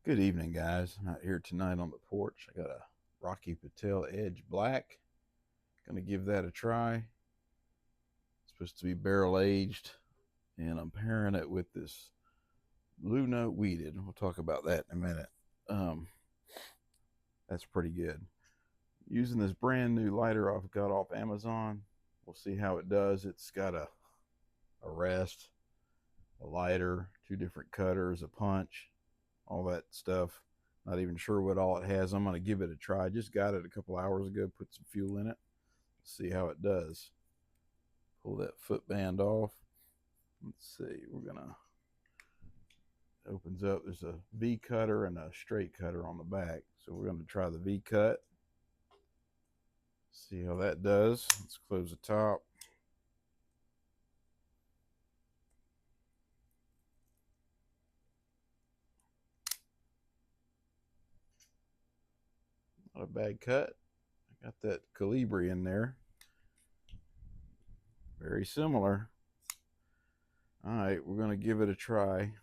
Good evening, guys. I'm out here tonight on the porch. I got a Rocky Patel Edge Black. Gonna give that a try. It's supposed to be barrel aged, and I'm pairing it with this Blue Note Weeded. We'll talk about that in a minute. Um, that's pretty good. Using this brand new lighter I've got off Amazon. We'll see how it does. It's got a rest, a lighter, two different cutters, a punch, all that stuff. Not even sure what all it has. I'm going to give it a try. Just got it a couple hours ago, put some fuel in it, see how it does. Pull that foot band off. Let's see, we're going to, opens up. There's a V cutter and a straight cutter on the back. So we're going to try the V cut. See how that does. Let's close the top. Not a bad cut. I got that Calibri in there. Very similar. All right, we're going to give it a try.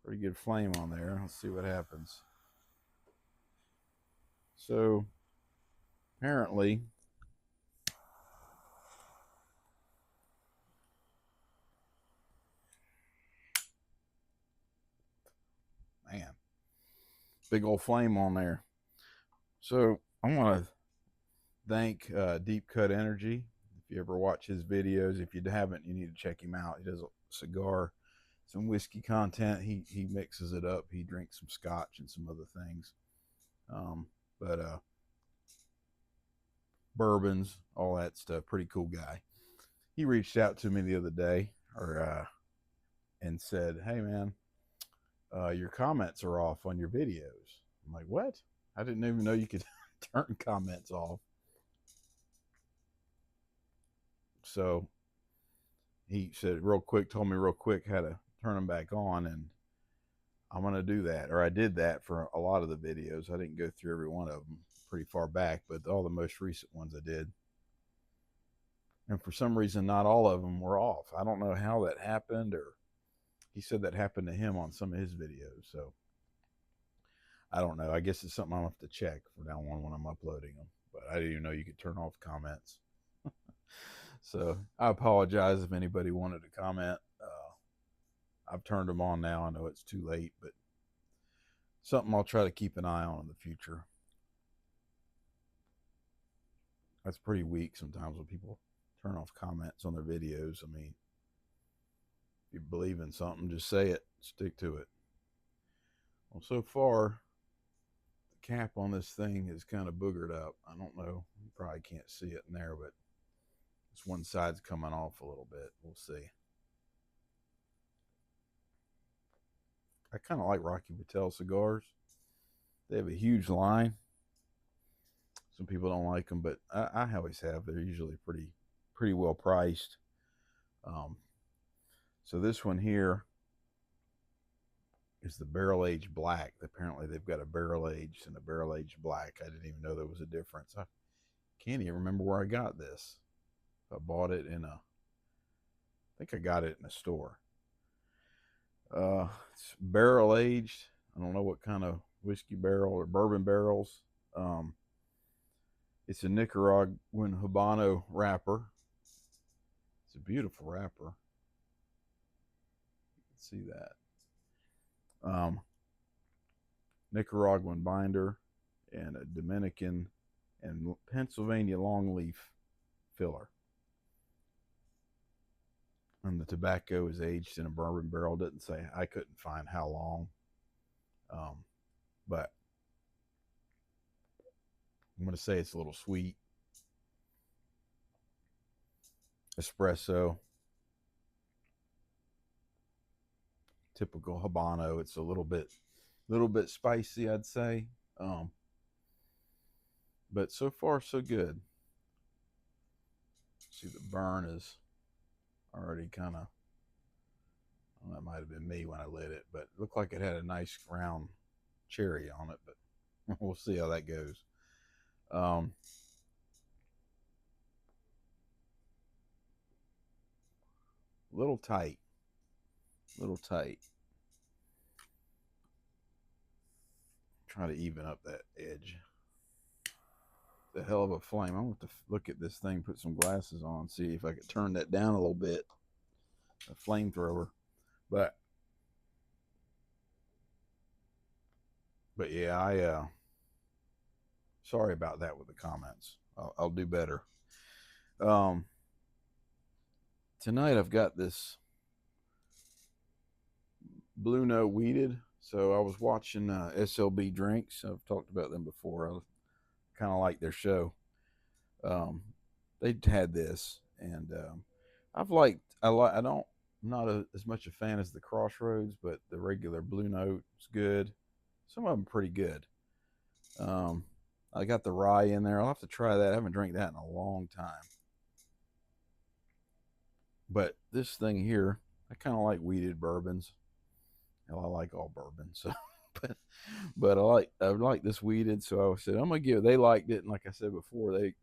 Pretty good flame on there. Let's see what happens. So apparently, man, big old flame on there. So I want to thank Deep Cut Energy. If you ever watch his videos, if you haven't, you need to check him out. He does a cigar, some whiskey content. He mixes it up. He drinks some scotch and some other things. But bourbons, all that stuff. Pretty cool guy. He reached out to me the other day, and said, "Hey man, your comments are off on your videos." I'm like, "What? I didn't even know you could turn comments off." So he said real quick, told me real quick how to turn them back on, and I'm gonna do that. Or I did that for a lot of the videos. I didn't go through every one of them pretty far back, but all the most recent ones I did. And for some reason, not all of them were off. I don't know how that happened, or he said that happened to him on some of his videos. So I don't know. I guess it's something I'll have to check from now on when I'm uploading them. But I didn't even know you could turn off comments. So I apologize if anybody wanted to comment. I've turned them on now. I know it's too late, but something I'll try to keep an eye on in the future. That's pretty weak sometimes when people turn off comments on their videos. I mean, if you believe in something, just say it, stick to it. Well, so far, the cap on this thing is kind of boogered up. I don't know. You probably can't see it in there, but this one side's coming off a little bit. We'll see. I kind of like Rocky Patel cigars. They have a huge line. Some people don't like them, but I always have. They're usually pretty well priced. Um, so this one here is the barrel aged black. Apparently they've got a barrel aged and a barrel aged black. I didn't even know there was a difference. I can't even remember where I got this. I bought it I think I got it in a store. It's barrel aged. I don't know what kind of whiskey barrel or bourbon barrels. Um, it's a Nicaraguan Habano wrapper. It's a beautiful wrapper. You can see that. Nicaraguan binder and a Dominican and Pennsylvania longleaf filler. And the tobacco is aged in a bourbon barrel. Didn't say. I couldn't find how long. But I'm going to say it's a little sweet. Espresso, typical Habano. It's a little bit spicy, I'd say. But so far so good. See, the burn is already kind of. Well, that might have been me when I lit it, but it looked like it had a nice round cherry on it. But we'll see how that goes. Um, little tight, little tight. Try to even up that edge. The hell of a flame. I'm going to look at this thing, put some glasses on, see if I can turn that down a little bit. A flamethrower. But yeah, sorry about that with the comments. I'll do better. Tonight I've got this Blue Note weeded. So I was watching SLB Drinks. I've talked about them before. I kind of like their show. They had this, and I don't, I'm not as much a fan as the Crossroads, but the regular Blue Note is good. Some of them pretty good. I got the rye in there. I'll have to try that. I haven't drank that in a long time. But this thing here, I kind of like weeded bourbons. Hell, I like all bourbon, so but I like this weeded, so I said I'm gonna give. They liked it, and like I said before, they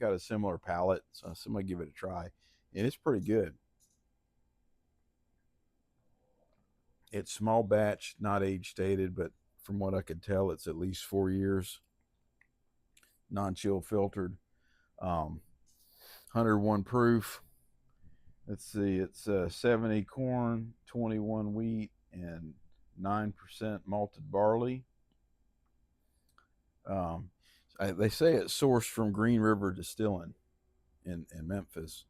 got a similar palate, so I'm gonna give it a try, and it's pretty good. It's small batch, not age stated, but from what I could tell, it's at least 4 years, non-chill filtered, 101 proof. Let's see, it's 70 corn, 21 wheat, and 9% malted barley. They say it's sourced from Green River Distilling in Memphis,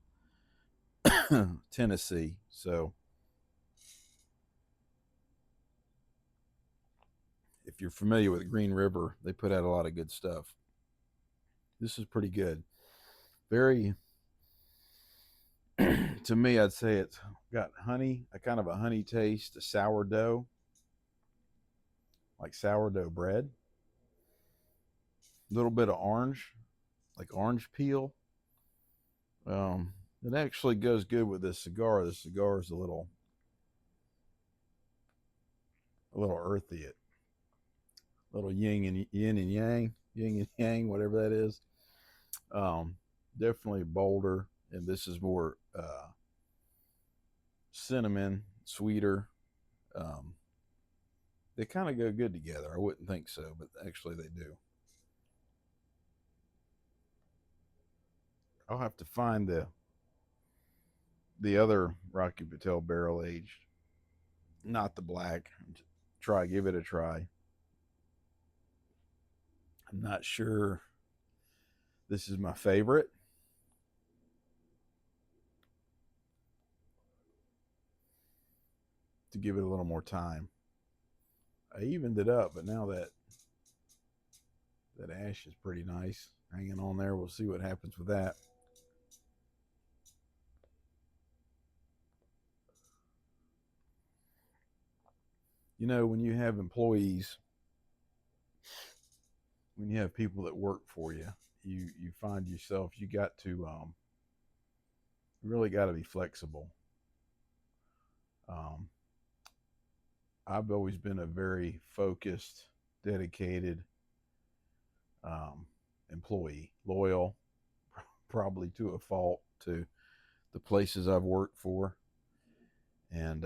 Tennessee. So if you're familiar with Green River, they put out a lot of good stuff. This is pretty good. Very, to me, I'd say it's got honey, a kind of a honey taste, a sourdough, like sourdough bread. A little bit of orange, like orange peel. It actually goes good with this cigar. The cigar is a little earthy. It a little yin and yang, whatever that is. Definitely bolder, and this is more cinnamon, sweeter. Um, they kind of go good together. I wouldn't think so, but actually they do. I'll have to find the other Rocky Patel barrel aged, not the black. Give it a try. I'm not sure this is my favorite. To give it a little more time. I evened it up, but now that ash is pretty nice hanging on there. We'll see what happens with that. You know, when you have employees, when you have people that work for you, you find yourself you got to really got to be flexible. Um, I've always been a very focused, dedicated employee, loyal, probably to a fault to the places I've worked for, and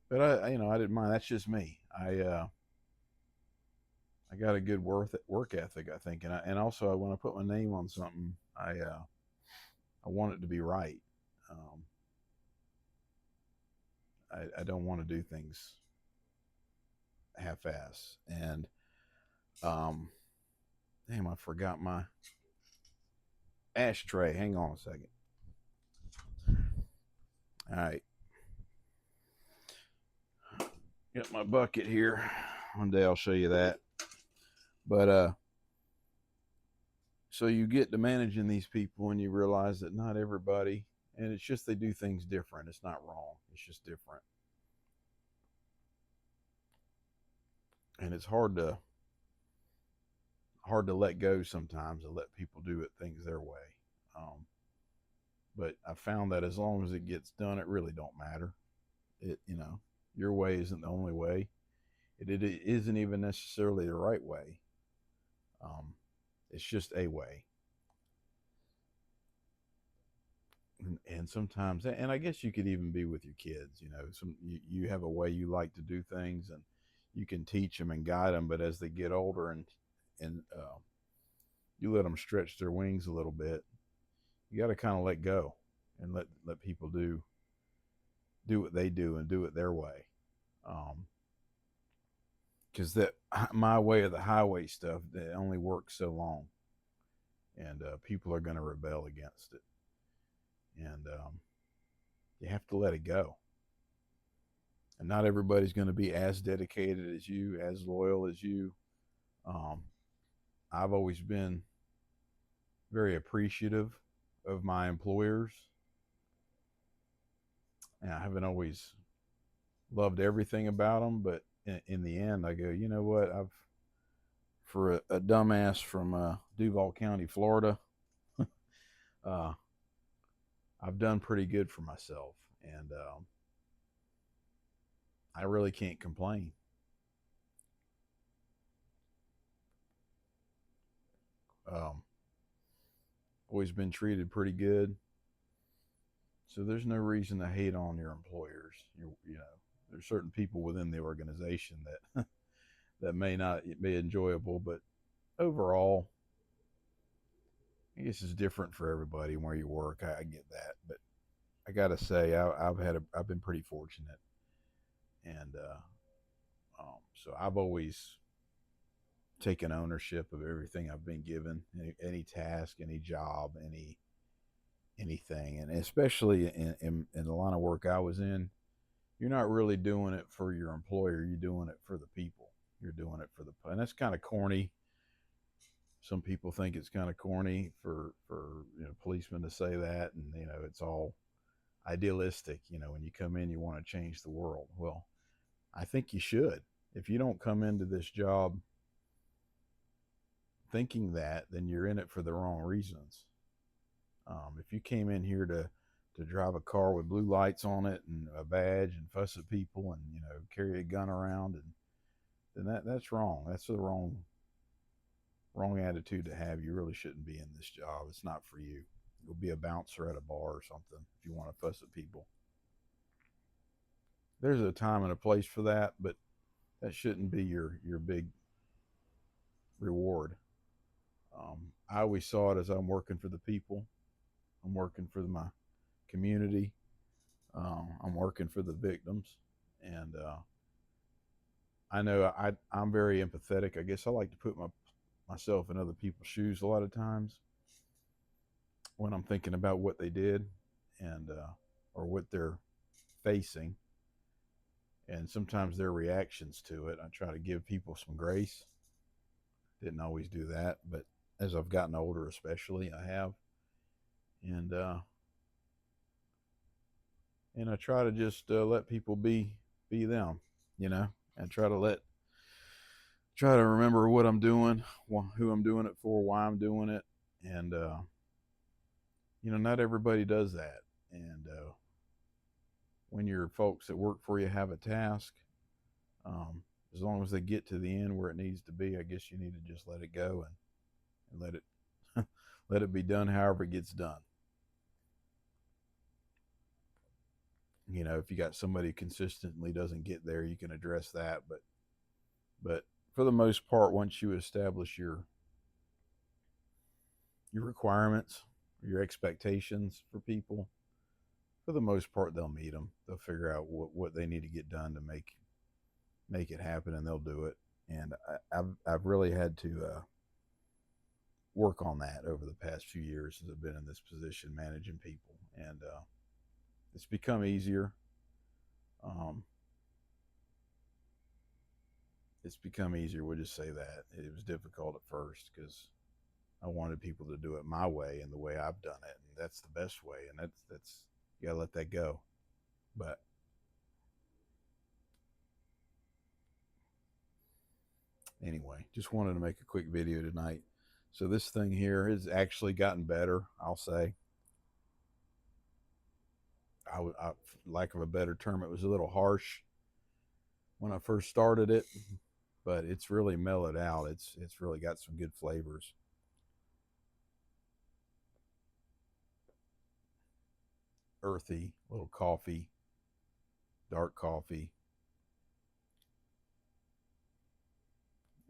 but I didn't mind. That's just me. I got a good work ethic, I think, and also when I put my name on something, I want it to be right. Um, I don't want to do things half-ass. And um, damn, I forgot my ashtray. Hang on a second. All right, got my bucket here. One day I'll show you that. But so you get to managing these people, and you realize that not everybody, and it's just they do things different. It's not wrong. It's just different, and it's hard to let go sometimes and let people do it things their way. Um, but I found that as long as it gets done, it really don't matter. Your way isn't the only way. It isn't even necessarily the right way. Um, it's just a way. And sometimes, and I guess you could even be with your kids. You know, you have a way you like to do things, and you can teach them and guide them, but as they get older and you let them stretch their wings a little bit, you got to kind of let go and let people do what they do and do it their way. Because that my way of the highway stuff, that only works so long, and people are going to rebel against it, and you have to let it go. And not everybody's going to be as dedicated as you, as loyal as you. Um, I've always been very appreciative of my employers, and I haven't always loved everything about them. But in the end, I go, you know what? For a dumbass from Duval County, Florida, uh, I've done pretty good for myself, and I really can't complain. Um, Always been treated pretty good, so there's no reason to hate on your employers. You know, there's certain people within the organization that that may not be enjoyable, but overall, I guess it's different for everybody where you work. I get that, but I gotta say, I've been pretty fortunate, and so I've always taken ownership of everything I've been given, any task, any job, anything, and especially in the line of work I was in, you're not really doing it for your employer. You're doing it for the people. You're doing it for and that's kind of corny. Some people think it's kind of corny for policemen to say that, and it's all idealistic. When you come in, you want to change the world. Well, I think you should. If you don't come into this job thinking that, then you're in it for the wrong reasons. If you came in here to drive a car with blue lights on it and a badge and fuss at people and carry a gun around, and then that's wrong. That's the wrong attitude to have. You really shouldn't be in this job. It's not for you. You'll be a bouncer at a bar or something if you want to fuss at people. There's a time and a place for that, but that shouldn't be your big reward. I always saw it as I'm working for the people. I'm working for my community. I'm working for the victims, and I know I'm very empathetic. I guess I like to put myself in other people's shoes a lot of times when I'm thinking about what they did and or what they're facing, and sometimes their reactions to it. I try to give people some grace. Didn't always do that, but as I've gotten older, especially, I have, and I try to just let people be them, and try to remember what I'm doing, who I'm doing it for, why I'm doing it, and not everybody does that, and when your folks that work for you have a task, as long as they get to the end where it needs to be, I guess you need to just let it go and let it let it be done however it gets done. If you got somebody who consistently doesn't get there, you can address that, but for the most part, once you establish your requirements, your expectations for people, for the most part, they'll meet them. They'll figure out what they need to get done to make it happen, and they'll do it. And I've really had to work on that over the past few years since I've been in this position, managing people, and it's become easier. Um, it's become easier. We'll just say that it was difficult at first because I wanted people to do it my way and the way I've done it, and that's the best way. And that's you gotta let that go. But anyway, just wanted to make a quick video tonight. So this thing here has actually gotten better. I'll say. Lack of a better term, it was a little harsh when I first started it, but it's really mellowed out. It's really got some good flavors. Earthy, little coffee, dark coffee.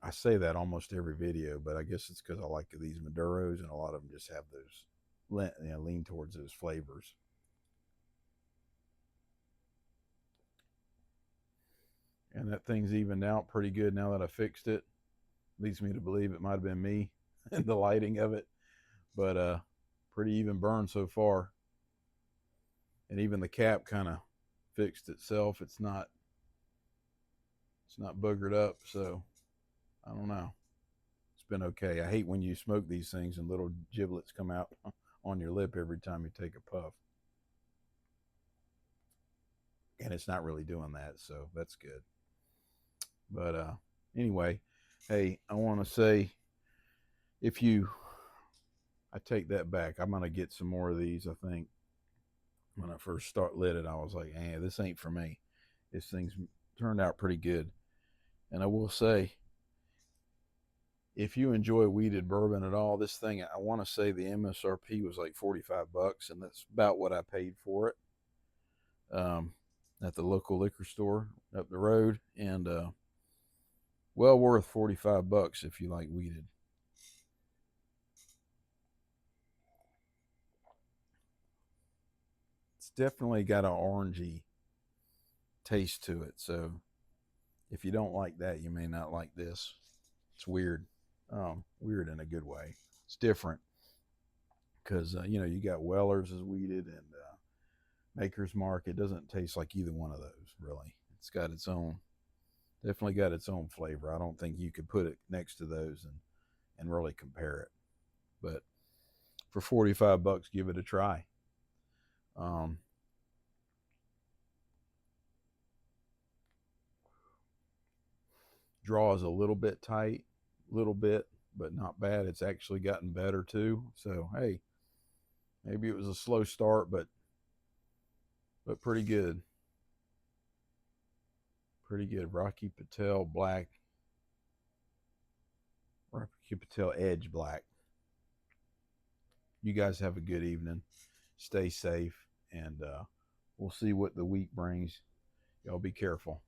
I say that almost every video, but I guess it's because I like these Maduros, and a lot of them just have those, lean towards those flavors. And that thing's evened out pretty good now that I fixed it. Leads me to believe it might have been me and the lighting of it, but pretty even burn so far. And even the cap kind of fixed itself. It's not boogered up, so I don't know. It's been okay. I hate when you smoke these things and little giblets come out on your lip every time you take a puff. And it's not really doing that, so that's good. But anyway, hey, I want to say, I take that back. I'm gonna get some more of these. I think when I first lit it, I was like, this ain't for me. This thing's turned out pretty good. And I will say, if you enjoy weeded bourbon at all, this thing, I want to say the MSRP was like $45, and that's about what I paid for it at the local liquor store up the road, and well worth $45 if you like weeded. It's definitely got an orangey taste to it, so if you don't like that, you may not like this. It's weird. Weird in a good way. It's different because you got Weller's is weeded and Maker's Mark. It doesn't taste like either one of those really. It's got its own, definitely got its own flavor. I don't think you could put it next to those and really compare it. But for $45, give it a try. Draw is a little bit tight, little bit, but not bad. It's actually gotten better too. So hey, maybe it was a slow start, but pretty good. Pretty good. Rocky Patel Black. Rocky Patel Edge Black. You guys have a good evening. Stay safe, and we'll see what the week brings. Y'all be careful.